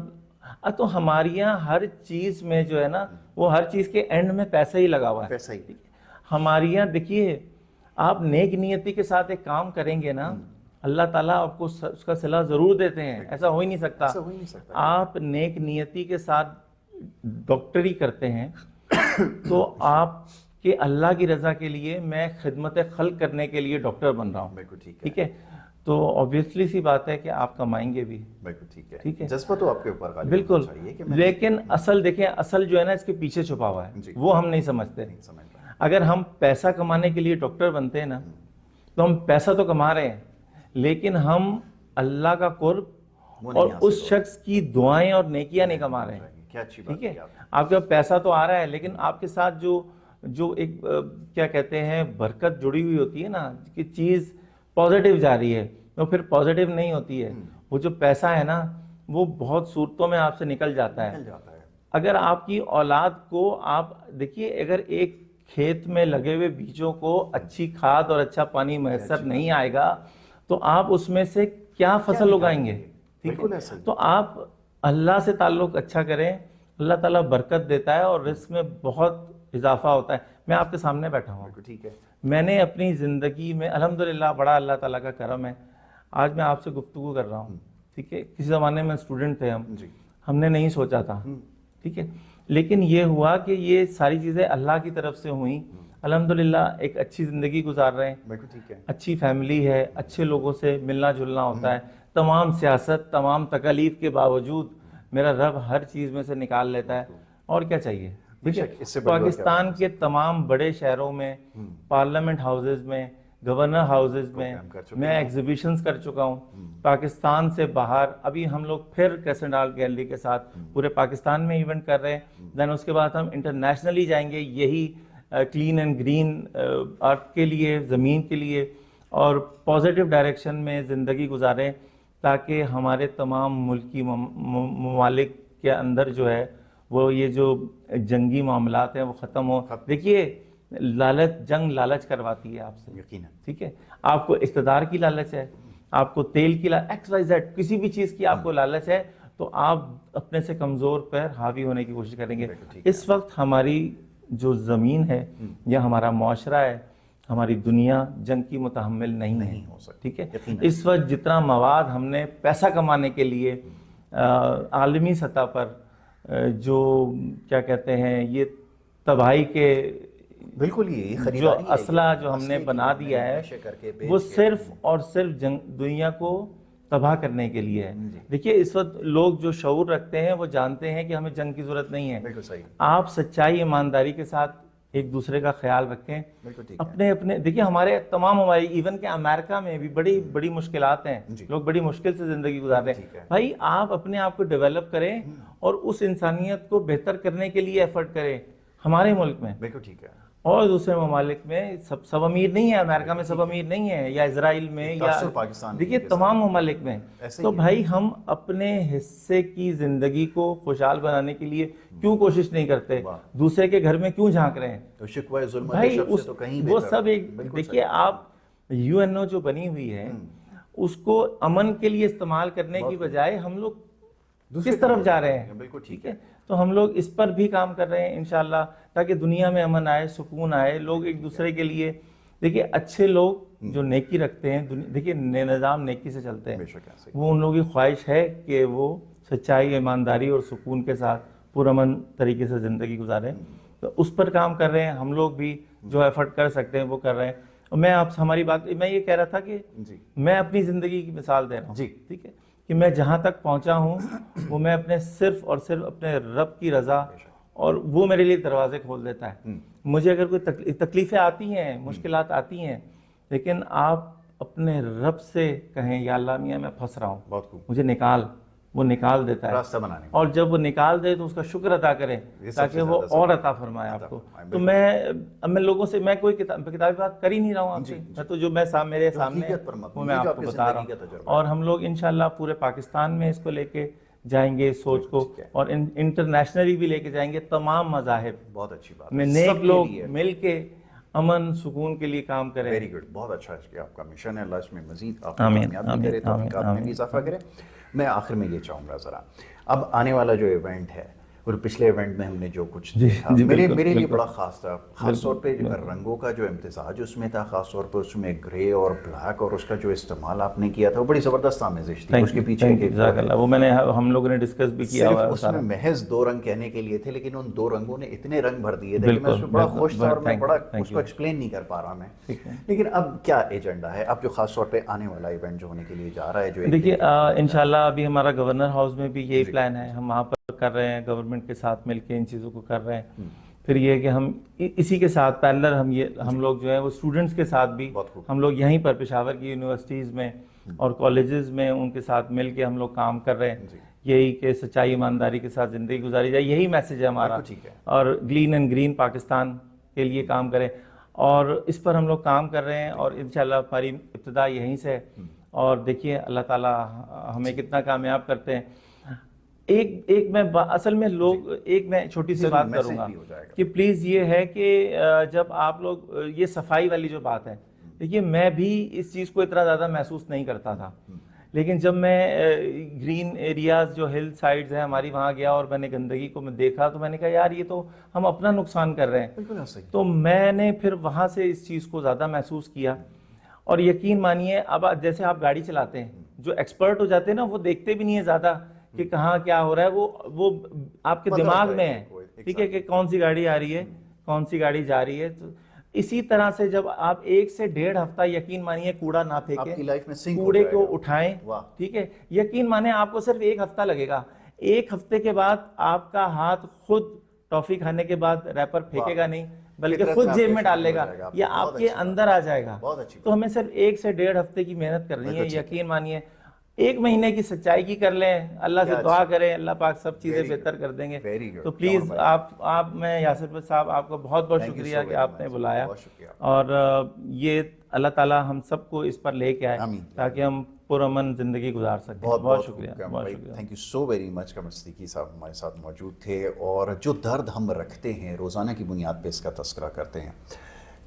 تو ہمارے یہاں ہر چیز میں جو ہے نا, وہ ہر چیز کے اینڈ میں پیسہ ہی لگا ہوا ہے. ہمارے یہاں دیکھیے, آپ نیک نیتی کے ساتھ ایک کام کریں گے نا, اللہ تعالیٰ آپ کو اس کا صلہ ضرور دیتے ہیں. ایسا ہو ہی نہیں سکتا. آپ نیک نیتی کے ساتھ ڈاکٹری کرتے ہیں تو آپ کہ اللہ کی رضا کے لیے میں خدمت خلق کرنے کے لیے ڈاکٹر بن رہا ہوں. ٹھیک ہے, تو آبویسلی سی بات ہے کہ آپ کمائیں گے بھی. ٹھیک ہے, جذبہ تو آپ کے اوپر بالکل. لیکن اصل دیکھیں, اصل جو ہے نا اس کے پیچھے چھپا ہوا ہے, وہ ہم نہیں سمجھتے. اگر ہم پیسہ کمانے کے لیے ڈاکٹر بنتے ہیں نا, تو ہم پیسہ تو کما رہے ہیں, لیکن ہم اللہ کا قرب اور اس شخص کی دعائیں اور نیکیاں نہیں کما رہے ہیں. ٹھیک ہے, آپ کا پیسہ تو آ رہا ہے, لیکن آپ کے ساتھ جو ایک کیا کہتے ہیں برکت جڑی ہوئی ہوتی ہے نا, کہ چیز پازیٹیو جا رہی ہے, وہ پھر پازیٹیو نہیں ہوتی ہے. وہ جو پیسہ ہے نا, وہ بہت صورتوں میں آپ سے نکل جاتا ہے. اگر آپ کی اولاد کو آپ دیکھیے, اگر ایک کھیت میں لگے ہوئے بیجوں کو اچھی کھاد اور اچھا پانی میسر نہیں آئے گا, تو آپ اس میں سے کیا فصل اگائیں گے. ٹھیک ہے, تو آپ اللہ سے تعلق اچھا کریں, اللہ تعالیٰ برکت دیتا ہے اور رزق میں بہت اضافہ ہوتا ہے. میں آپ کے سامنے بیٹھا ہوں, ٹھیک ہے, میں نے اپنی زندگی میں الحمدللہ بڑا اللہ تعالیٰ کا کرم ہے, آج میں آپ سے گفتگو کر رہا ہوں. ٹھیک ہے, کسی زمانے میں اسٹوڈنٹ تھے ہم نے نہیں سوچا تھا. ٹھیک ہے, لیکن یہ ہوا کہ یہ ساری چیزیں اللہ کی طرف سے ہوئیں. الحمدللہ ایک اچھی زندگی گزار رہے ہیں, اچھی فیملی ہے, اچھے لوگوں سے ملنا جلنا ہوتا ہے. تمام سیاست, تمام تکالیف کے باوجود میرا رب ہر چیز میں سے نکال لیتا ہے. اور کیا چاہیے. پاکستان کے تمام بڑے شہروں میں, پارلیمنٹ ہاؤسز میں, گورنر ہاؤسز میں ایگزیبیشنز کر چکا ہوں. پاکستان سے باہر ابھی ہم لوگ پھر کریسنٹ آرٹ گیلری کے ساتھ پورے پاکستان میں ایونٹ کر رہے ہیں. دین اس کے بعد ہم انٹرنیشنلی جائیں گے, یہی کلین اینڈ گرین ارتھ کے لیے، زمین کے لیے، اور پازیٹیو ڈائریکشن میں زندگی گزاریں تاکہ ہمارے تمام ملکی ممالک کے اندر جو ہے وہ یہ جو جنگی معاملات ہیں وہ ختم ہو. دیکھیے جنگ لالچ کرواتی ہے آپ سے، یقیناً، ٹھیک ہے. آپ کو اقتدار کی لالچ ہے، آپ کو تیل کی ایکس وائی زیڈ کسی بھی چیز کی آپ کو لالچ ہے، تو آپ اپنے سے کمزور پر حاوی ہونے کی کوشش کریں گے. اس وقت ہماری جو زمین ہے یا ہمارا معاشرہ ہے، ہماری دنیا جنگ کی متحمل نہیں ہو سکتی، ٹھیک ہے. اس وقت جتنا مواد ہم نے پیسہ کمانے کے لیے عالمی سطح پر جو کیا کہتے ہیں یہ تباہی کے بالکل یہ جو اسلحہ جو ہم نے بنا دیا ہے وہ صرف اور صرف دنیا کو تباہ کرنے کے لیے ہے. دیکھیے اس وقت لوگ جو شعور رکھتے ہیں وہ جانتے ہیں کہ ہمیں جنگ کی ضرورت نہیں ہے. بالکل صحیح. آپ سچائی ایمانداری کے ساتھ ایک دوسرے کا خیال رکھیں. اپنے دیکھیے ہمارے تمام ہماری ایون کہ امریکہ میں بھی بڑی مشکلات ہیں، لوگ بڑی مشکل سے زندگی گزار رہے ہیں. بھائی آپ اپنے آپ کو ڈیولپ کریں اور اس انسانیت کو بہتر کرنے کے لیے ایفرٹ کریں. ہمارے ملک میں بالکل ٹھیک ہے، اور دوسرے ممالک میں سب امیر نہیں ہے، امریکہ میں سب امیر نہیں ہے، یا اسرائیل میں، یا دیکھیے تمام ممالک میں. تو بھائی ہم اپنے حصے کی زندگی کو خوشحال بنانے کے لیے کیوں کوشش نہیں کرتے؟ دوسرے کے گھر میں کیوں جھانک رہے ہیں؟ بھائی وہ سب ایک دیکھیے آپ UNO جو بنی ہوئی ہے اس کو امن کے لیے استعمال کرنے کی بجائے ہم لوگ کس طرف جا رہے ہیں؟ بالکل ٹھیک ہے. تو ہم لوگ اس پر بھی کام کر رہے ہیں انشاءاللہ تاکہ دنیا میں امن آئے، سکون آئے. لوگ ایک دوسرے کے لیے دیکھیے اچھے لوگ جو نیکی رکھتے ہیں، دیکھیے نظام نیکی سے چلتے ہیں، وہ ان لوگوں کی خواہش ہے کہ وہ سچائی، ایمانداری اور سکون کے ساتھ پرامن طریقے سے زندگی گزاریں. تو اس پر کام کر رہے ہیں. ہم لوگ بھی جو ایفرٹ کر سکتے ہیں وہ کر رہے ہیں. اور میں آپ سے ہماری بات میں یہ کہہ رہا تھا کہ میں اپنی زندگی کی مثال دے رہا ہوں، ٹھیک ہے، کہ میں جہاں تک پہنچا ہوں وہ میں اپنے صرف اور صرف اپنے رب کی رضا، اور وہ میرے لیے دروازے کھول دیتا ہے. مجھے اگر کوئی تکلیفیں آتی ہیں، مشکلات آتی ہیں، لیکن آپ اپنے رب سے کہیں یا اللہ میاں میں پھنس رہا ہوں، مجھے نکال، وہ نکال دیتا ہے راستہ بنانے. اور جب وہ نکال دے تو اس کا شکر ادا کریں تاکہ وہ اور عطا فرمائے آپ کو. تو میں لوگوں سے میں کوئی کتابی بات کر ہی نہیں رہا ہوں آپ سے، میں تو جو میں میرے سامنے وہ میں آپ کو بتا رہا ہوں. اور ہم لوگ انشاءاللہ پورے پاکستان میں اس کو لے کے جائیں گے، سوچ کو، اور انٹرنیشنلی بھی لے کے جائیں گے. تمام مذاہب، بہت اچھی بات میں نیک لوگ مل کے امن سکون کے لیے کام کریں. ویری گڈ، بہت اچھا ہے کہ آپ کا مشن ہے. اللہ اس میں مزید آپ کو کامیابی کرے، توفیقات میں بھی اضافہ کرے. میں آخر میں یہ چاہوں گا ذرا اب آنے والا جو ایونٹ ہے، اور پچھلے ایونٹ میں ہم نے جو کچھ دیکھا میرے لیے بڑا خاص تھا، خاص طور پہ رنگوں کا جو امتزاج اس میں تھا، خاص طور پہ اس میں گرے اور بلیک، اور اس کا جو استعمال آپ نے کیا تھا وہ بڑی زبردست آمیزش تھی. اس کے پیچھے وہ ہم لوگوں نے ڈسکس بھی کیا ہوا ہے. اس میں محض 2 رنگ کہنے کے لیے تھے، لیکن ان 2 رنگوں نے اتنے رنگ بھر دیے تھے کہ میں اس میں بڑا خوش تھا، اور میں بڑا اس کو ایکسپلین نہیں کر پا رہا میں. لیکن اب کیا ایجنڈا ہے اب جو خاص طور پہ آنے والا ایونٹ جو ہونے کے لیے جا رہا ہے؟ جو دیکھیے انشاءاللہ ابھی ہمارا گورنر ہاؤس میں بھی یہی پلان ہے، ہم وہاں پر کر رہے ہیں، گورنمنٹ کے ساتھ مل کے ان چیزوں کو کر رہے ہیں. پھر یہ کہ ہم اسی کے ساتھ پیرلر ہم لوگ جو ہے وہ اسٹوڈنٹس کے ساتھ بھی ہم لوگ یہیں پر پشاور کی یونیورسٹیز میں اور کالجز میں ان کے ساتھ مل کے ہم لوگ کام کر رہے ہیں. یہی کہ سچائی ایمانداری کے ساتھ زندگی گزاری جائے، یہی میسج ہے ہمارا. اور کلین اینڈ گرین پاکستان کے لیے کام کریں، اور اس پر ہم لوگ کام کر رہے ہیں. اور انشاءاللہ ہماری ابتدا یہیں سے ہے. اور دیکھیے اللہ تعالیٰ ہمیں کتنا کامیاب کرتے ہیں. ایک میں اصل میں ایک میں چھوٹی سی بات کروں گا کہ پلیز یہ ہے کہ جب آپ لوگ یہ صفائی والی جو بات ہے، دیکھیے میں بھی اس چیز کو اتنا زیادہ محسوس نہیں کرتا تھا، لیکن جب میں گرین ایریاز جو ہل سائڈز ہیں ہماری وہاں گیا اور میں نے گندگی کو میں دیکھا تو میں نے کہا یار یہ تو ہم اپنا نقصان کر رہے ہیں. تو میں نے پھر وہاں سے اس چیز کو زیادہ محسوس کیا. اور یقین مانیے اب جیسے آپ گاڑی چلاتے ہیں، جو ایکسپرٹ ہو جاتے ہیں نا وہ دیکھتے بھی نہیں ہے زیادہ کہ کہاں کیا ہو رہا ہے، وہ آپ کے دماغ میں ہے، ٹھیک ہے، کہ کون سی گاڑی آ رہی ہے، کون سی گاڑی جا رہی ہے. تو اسی طرح سے جب آپ 1 سے 1.5 ہفتہ یقین مانیے کوڑا نہ پھینکیں، کوڑے کو اٹھائیں، ٹھیک ہے، یقین مانیں آپ کو صرف 1 ہفتہ لگے گا. 1 ہفتے کے بعد آپ کا ہاتھ خود ٹافی کھانے کے بعد ریپر پھینکے گا نہیں بلکہ خود جیب میں ڈال لے گا یا آپ کے اندر آ جائے گا. تو ہمیں صرف 1 سے 1.5 ہفتے کی محنت کرنی ہے. یقین مانیے 1 مہینے کی سچائی کی کر لیں, اللہ سے دعا کریں, اللہ پاک سب چیزیں Very بہتر کر دیں گے. Very good. تو پلیز آپ میں یاسر بھائی صاحب آپ کا بہت بہت Thank you شکریہ so کہ very آپ نے much. بلایا, بہت شکریہ. اور یہ اللہ تعالیٰ ہم سب کو اس پر لے کے آئے آمین. تاکہ ہم پرامن زندگی گزار سکیں. بہت شکریہ, بہت شکریہ. Thank you so very much. Qamar Siddiqui صاحب ہمارے ساتھ موجود تھے, اور جو درد ہم رکھتے ہیں روزانہ کی بنیاد پہ اس کا تذکرہ کرتے ہیں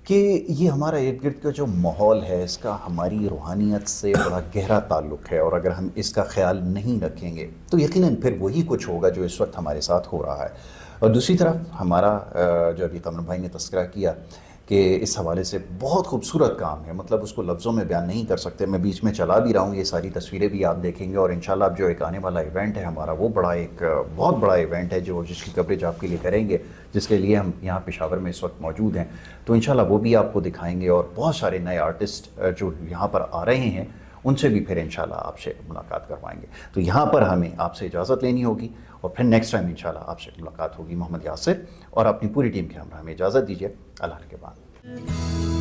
کہ یہ ہمارا ارد گرد کا جو ماحول ہے اس کا ہماری روحانیت سے بڑا گہرا تعلق ہے, اور اگر ہم اس کا خیال نہیں رکھیں گے تو یقیناً پھر وہی کچھ ہوگا جو اس وقت ہمارے ساتھ ہو رہا ہے. اور دوسری طرف ہمارا جو ابھی قمر بھائی نے تذکرہ کیا کہ اس حوالے سے بہت خوبصورت کام ہے, مطلب اس کو لفظوں میں بیان نہیں کر سکتے. میں بیچ میں چلا بھی رہا ہوں, یہ ساری تصویریں بھی آپ دیکھیں گے, اور انشاءاللہ اب جو ایک آنے والا ایونٹ ہے ہمارا وہ بہت بڑا ایونٹ ہے جو جس کی کوریج آپ کے لیے کریں گے, جس کے لیے ہم یہاں پشاور میں اس وقت موجود ہیں. تو انشاءاللہ وہ بھی آپ کو دکھائیں گے, اور بہت سارے نئے آرٹسٹ جو یہاں پر آ رہے ہیں ان سے بھی پھر انشاءاللہ آپ سے ملاقات کروائیں گے. تو یہاں پر ہمیں آپ سے اجازت لینی ہوگی, اور پھر نیکسٹ ٹائم انشاءاللہ آپ سے ملاقات ہوگی. محمد یاسر اور اپنی پوری ٹیم کے ہمراہ ہمیں اجازت دیجیے. اللہ کے بعد.